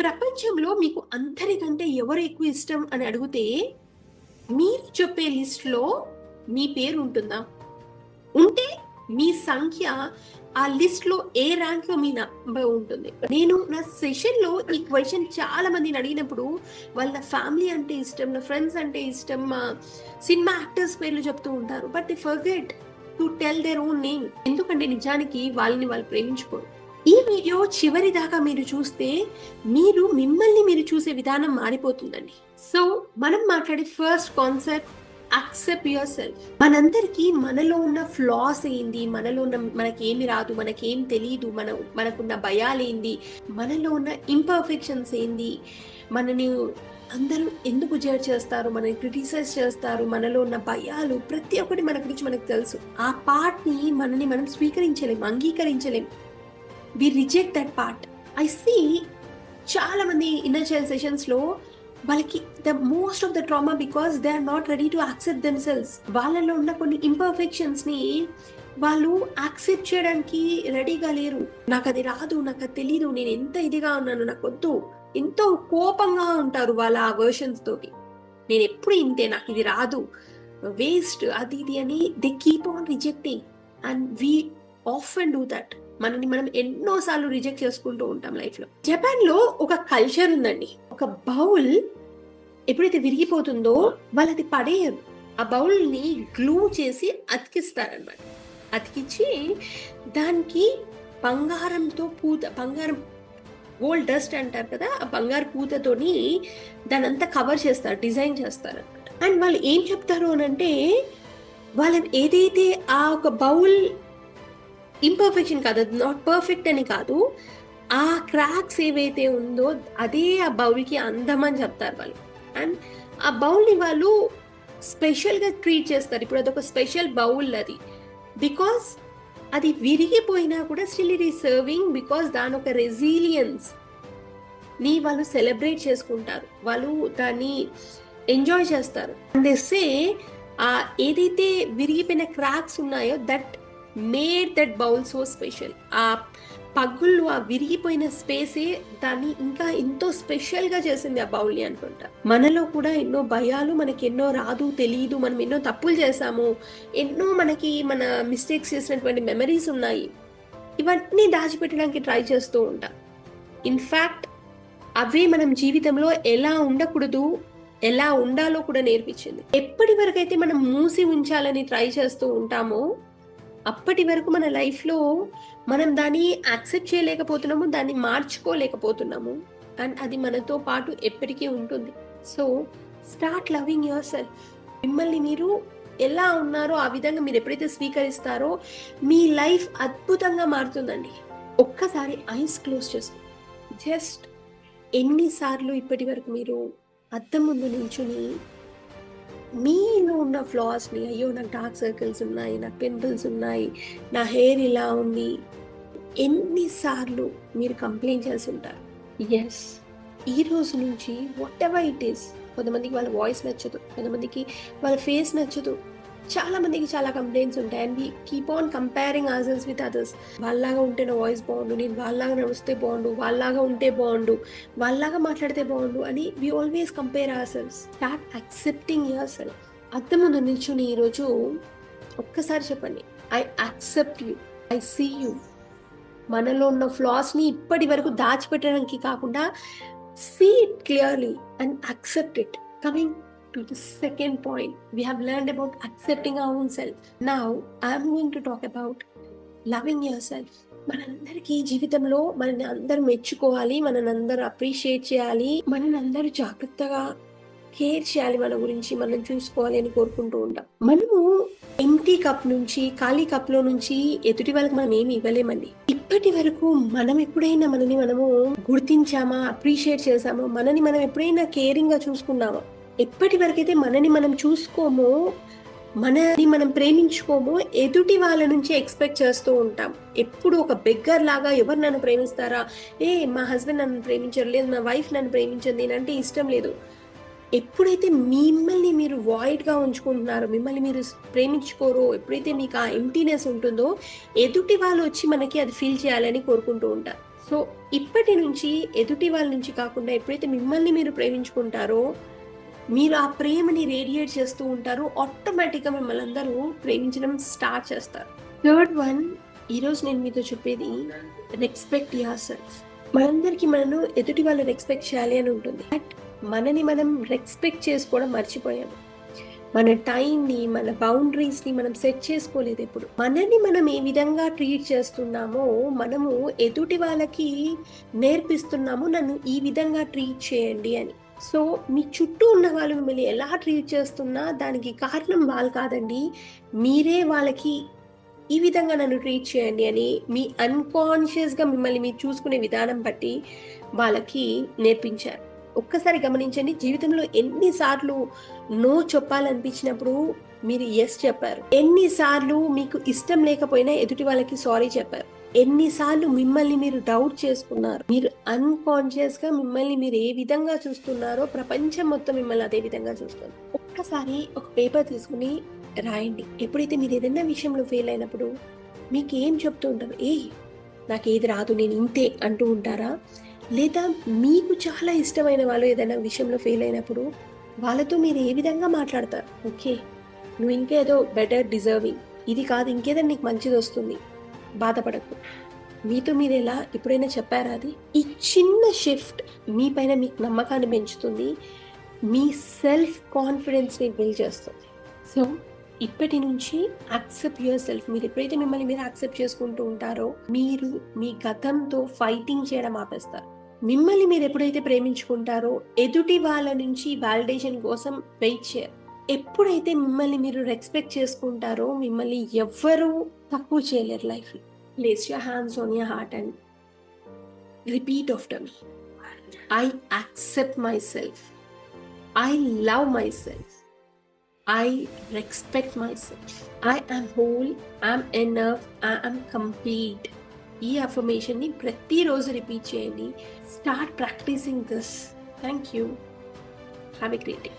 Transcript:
ప్రపంచంలో మీకు అందరికంటే ఎవరు ఎక్కువ ఇష్టం అని అడిగితే మీరు చెప్పే లిస్ట్‌లో మీ పేరు ఉంటుందా? ఉంటే మీ సంఖ్య ఆ లిస్ట్‌లో ఏ ర్యాంక్‌లో మీ నంబర్ ఉంటుంది? నేను నా సెషన్‌లో ఈ క్వెషన్ చాలా మందిని అడిగినప్పుడు వాళ్ళ ఫ్యామిలీ అంటే ఇష్టం, నా ఫ్రెండ్స్ అంటే ఇష్టం, సినిమా యాక్టర్స్ పేర్లు చెప్తూ ఉంటారు. But they forget to tell their own name. ఎందుకంటే నిజానికి వాళ్ళని వాళ్ళు ప్రేమించుకోరు. ఈ వీడియో చివరి దాకా మీరు చూస్తే మిమ్మల్ని మీరు చూసే విధానం మారిపోతుందండి. సో మనం మాట్లాడే first concept accept your self. మనందరికీ మనలో ఉన్న ఫ్లాస్ ఏంది, మనలో ఉన్న మనకేమి రాదు, మనకేం తెలీదు, మనకున్న భయాలేంది, మనలో ఉన్న ఇంపర్ఫెక్షన్స్ ఏంది, మనని అందరూ ఎందుకు జడ్జ్ చేస్తారు, మనని క్రిటిసైజ్ చేస్తారు, మనలో ఉన్న భయాలు ప్రతి ఒక్కటి మన గురించి మనకు తెలుసు. ఆ పార్ట్ని మనం స్వీకరించలేం, అంగీకరించలేం. We reject that part. I see చాలా మంది ఇన్నర్ చైల్డ్ సెషన్స్లో వాళ్ళకి the most of the trauma because they are not ready to accept themselves. వాళ్ళలో ఉన్న కొన్ని ఇంపర్ఫెక్షన్స్ని వాళ్ళు యాక్సెప్ట్ చేయడానికి రెడీగా లేరు. నాకు అది రాదు, నాకు అది తెలీదు, నేను ఎంత ఇదిగా ఉన్నాను, నాకు వద్దు, ఎంతో కోపంగా ఉంటారు వాళ్ళ ఆ వర్షన్స్ తోటి. నేను ఎప్పుడు ఇంతే, నాకు ఇది రాదు, వేస్ట్, అది ఇది అని they keep on rejecting and we often do that. మనని మనం ఎన్నోసార్లు రిజెక్ట్ చేసుకుంటూ ఉంటాం లైఫ్లో. జపాన్లో ఒక కల్చర్ ఉందండి. ఒక బౌల్ ఎప్పుడైతే విరిగిపోతుందో వాళ్ళు అది పడేయరు, ఆ బౌల్ని గ్లూ చేసి అతికిస్తారనమాట. అతికించి దానికి బంగారంతో బంగారం గోల్డ్ డస్ట్ అంటారు కదా, ఆ బంగారు పూతతోని దాని అంతా కవర్ చేస్తారు, డిజైన్ చేస్తారు అనమాట. అండ్ వాళ్ళు ఏం చెప్తారు అని అంటే, వాళ్ళని ఏదైతే ఆ ఒక బౌల్ ఇంపర్ఫెక్షన్ కాదు, అది నాట్ పర్ఫెక్ట్ అని కాదు, ఆ క్రాక్స్ ఏవైతే ఉందో అదే ఆ బౌల్కి అందం అని చెప్తారు వాళ్ళు. అండ్ ఆ బౌల్ని వాళ్ళు స్పెషల్గా ట్రీట్ చేస్తారు. ఇప్పుడు అదొక స్పెషల్ బౌల్ అది, బికాస్ అది విరిగిపోయినా కూడా still it is serving, because దాని ఒక రెసిలియన్స్ ని వాళ్ళు సెలబ్రేట్ చేసుకుంటారు, వాళ్ళు దాన్ని ఎంజాయ్ చేస్తారు. అండ్ దే సే ఏదైతే విరిగిపోయిన క్రాక్స్ ఉన్నాయో that made that bowl so special. ఆ పగుళ్ళు, ఆ విరిగిపోయిన స్పేసే దాన్ని ఇంకా ఎంతో స్పెషల్గా చేసింది ఆ బౌల్ని అనుకుంటా. మనలో కూడా ఎన్నో భయాలు, మనకి ఎన్నో రాదు, తెలియదు, మనం ఎన్నో తప్పులు చేసాము, ఎన్నో మనకి మన మిస్టేక్స్ చేసినటువంటి మెమరీస్ ఉన్నాయి. ఇవన్నీ దాచిపెట్టడానికి ట్రై చేస్తూ ఉంటాం. ఇన్ఫ్యాక్ట్ అవే మనం జీవితంలో ఎలా ఉండకూడదు, ఎలా ఉండాలో కూడా నేర్పించింది. ఎప్పటి వరకైతే మనం మూసి ఉంచాలని ట్రై చేస్తూ ఉంటామో అప్పటి వరకు మన లైఫ్లో మనం దాన్ని యాక్సెప్ట్ చేయలేకపోతున్నాము, దాన్ని మార్చుకోలేకపోతున్నాము. అండ్ అది మనతో పాటు ఎప్పటికీ ఉంటుంది. So start loving your self. మిమ్మల్ని మీరు ఎలా ఉన్నారో ఆ విధంగా మీరు ఎప్పుడైతే స్వీకరిస్తారో మీ లైఫ్ అద్భుతంగా మారుతుందండి. ఒక్కసారి ఐస్ క్లోజ్ చేసుకో. జస్ట్ ఎన్నిసార్లు ఇప్పటి వరకు మీరు అద్దం ముందు నిల్చుని మీలో ఉన్న ఫ్లాస్ని, అయ్యో నాకు డార్క్ సర్కిల్స్ ఉన్నాయి, నాకు పింపుల్స్ ఉన్నాయి, నా హెయిర్ ఇలా ఉంది, ఎన్నిసార్లు మీరు కంప్లైంట్ చేసి ఉంటారు. ఎస్, ఈ రోజు నుంచి వాట్ ఎవర్ ఇట్ ఈస్, కొంతమందికి వాళ్ళ వాయిస్ నచ్చదు, కొంతమందికి వాళ్ళ ఫేస్ నచ్చదు, చాలా మందికి చాలా కంప్లైంట్స్ ఉంటాయి. And we keep on comparing అవర్సెల్వ్స్ with others. వాళ్ళలాగా ఉంటే నా వాయిస్ బాగుండు, నేను వాళ్ళలాగా నడిస్తే బాగుండు, వాళ్ళలాగా ఉంటే బాగుండు, వాళ్ళలాగా మాట్లాడితే బాగుండు అని we always compare ourselves. Start accepting yourself. అద్దం ముందు నిల్చుని ఈరోజు ఒక్కసారి చెప్పండి, I accept you, I see you. మనలో ఉన్న ఫ్లాస్ని ఇప్పటి వరకు దాచిపెట్టడానికి కాకుండా see it clearly and accept it. Coming to the second point, we have learned about accepting our own self. Now I am going to talk about loving yourself. మనందరికీ జీవితంలో మనని అందరూ మెచ్చుకోవాలి, మనని అందరూ అప్రిషియేట్ చేయాలి, మనని అందరూ జాగ్రత్తగా కేర్ చేయాలి, మన గురించి మనం చూసుకోవాలి అని కోరుకుంటూ ఉంటాం. మనము ఎంటీ కప్ నుంచి, ఖాళీ కప్లో నుంచి ఎదుటి వాళ్ళకి మనం ఏమి ఇవ్వలేమండి. ఇప్పటి వరకు మనం ఎప్పుడైనా మనని మనము గుర్తించామా, అప్రిషియేట్ చేసామా, మనని మనం ఎప్పుడైనా కేరింగ్గా చూసుకున్నామా? ఎప్పటి వరకైతే మనని మనం చూసుకోమో, మనని మనం ప్రేమించుకోమో, ఎదుటి వాళ్ళ నుంచి ఎక్స్పెక్ట్ చేస్తూ ఉంటాం. ఎప్పుడు ఒక బెగ్గర్ లాగా ఎవరు నన్ను ప్రేమిస్తారా, మా హస్బెండ్ నన్ను ప్రేమించరు, లేదు నా వైఫ్ నన్ను ప్రేమించదు, నేనంటే ఇష్టం లేదు. ఎప్పుడైతే మిమ్మల్ని మీరు వాయిడ్గా ఉంచుకుంటున్నారో, మిమ్మల్ని మీరు ప్రేమించుకోరో, ఎప్పుడైతే మీకు ఆ ఎంటీనెస్ ఉంటుందో ఎదుటి వాళ్ళు వచ్చి మనకి అది ఫీల్ చేయాలని కోరుకుంటూ ఉంటారు. సో ఇప్పటి నుంచి ఎదుటి వాళ్ళ నుంచి కాకుండా ఎప్పుడైతే మిమ్మల్ని మీరు ప్రేమించుకుంటారో, మీరు ఆ ప్రేమని రేడియేట్ చేస్తూ ఉంటారో, ఆటోమేటిక్‌గా మిమ్మల్ని అందరూ ప్రేమించడం స్టార్ట్ చేస్తారు. థర్డ్ వన్, ఈరోజు నేను మీతో చెప్పేది రెస్పెక్ట్ యువర్‌సెల్ఫ్. మనందరికీ మనను ఎదుటి వాళ్ళని రెస్పెక్ట్ చేయాలి అని ఉంటుంది. బట్ మనని మనం రెస్పెక్ట్ చేసుకోవడం మర్చిపోయాము. మన టైంని, మన బౌండరీస్‌ని మనం సెట్ చేసుకోలేదు ఎప్పుడు. మనని మనం ఏ విధంగా ట్రీట్ చేస్తున్నామో, మనము ఎదుటి వాళ్ళకి నేర్పిస్తున్నాము, నన్ను ఈ విధంగా ట్రీట్ చేయండి అని. సో, మీ చుట్టూ ఉన్న వాళ్ళు మిమ్మల్ని ఎలా ట్రీట్ చేస్తున్నా దానికి కారణం వాళ్ళు కాదండి. మీరే వాళ్ళకి ఈ విధంగా నన్ను ట్రీట్ చేయండి అని మీ అన్‌కాన్షియస్‌గా మిమ్మల్ని మీరు చూసుకునే విధానం బట్టి వాళ్ళకి నేర్పించారు. ఒక్కసారి గమనించండి, జీవితంలో ఎన్ని సార్లు నో చెప్పాలనిపించినప్పుడు మీరు యెస్ చెప్పారు. ఎన్ని సార్లు మీకు ఇష్టం లేకపోయినా ఎదుటి వాళ్ళకి సారీ చెప్పారు. ఎన్ని సార్లు మిమ్మల్ని మీరు డౌట్ చేసుకున్నారు. మీరు అన్‌కాన్షియస్‌గా మిమ్మల్ని మీరు ఏ విధంగా చూస్తున్నారో ప్రపంచం మొత్తం మిమ్మల్ని అదే విధంగా చూస్తుంది. ఒక్కసారి ఒక పేపర్ తీసుకొని రాయండి. ఎప్పుడైతే మీరు ఏదైనా విషయంలో ఫెయిల్ అయినప్పుడు మీకేం చెప్తూ ఉంటారు? ఏయ్! నాకేది రాదు, నేను ఇంతే అంటూ ఉంటారా? లేదా మీకు చాలా ఇష్టమైన వాళ్ళు ఏదైనా విషయంలో ఫెయిల్ అయినప్పుడు వాళ్ళతో మీరు ఏ విధంగా మాట్లాడతారు? ఓకే, నువ్వు ఇంకేదో బెటర్ డిజర్వింగ్, ఇది కాదు ఇంకేదైనా నీకు మంచిదొస్తుంది, బాధపడకు. మీతో మీరు ఎలా ఎప్పుడైనా చెప్పారా అది? ఈ చిన్న షిఫ్ట్ మీ పైన మీకు నమ్మకాన్ని పెంచుతుంది. మీ సెల్ఫ్ కాన్ఫిడెన్స్‌ని బిల్డ్ చేస్తుంది. సో, ఇప్పటి నుంచి యాక్సెప్ట్ యువర్ సెల్ఫ్. మీరు ఎప్పుడైతే మిమ్మల్ని మీరు యాక్సెప్ట్ చేసుకుంటూ ఉంటారో, మీరు మీ గతంతో ఫైటింగ్ చేయడం ఆపేస్తారు. మిమ్మల్ని మీరు ఎప్పుడైతే ప్రేమించుకుంటారో, ఎదుటి వాళ్ళ నుంచి వాలిడేషన్ కోసం వెయిట్ చేయరు. ఎప్పుడైతే మిమ్మల్ని మీరు రెస్పెక్ట్ చేసుకుంటారో, మిమ్మల్ని ఎవ్వరూ తక్కువ చేయలేరు లైఫ్‌లో. Place your hands on your heart and repeat after me. I accept my self. I love myself. I respect myself. I am whole. I am enough. I am complete. ఈ అఫర్మేషన్ని ప్రతిరోజు రిపీట్ చేయండి. Start practising this. Thank you. Have a great day.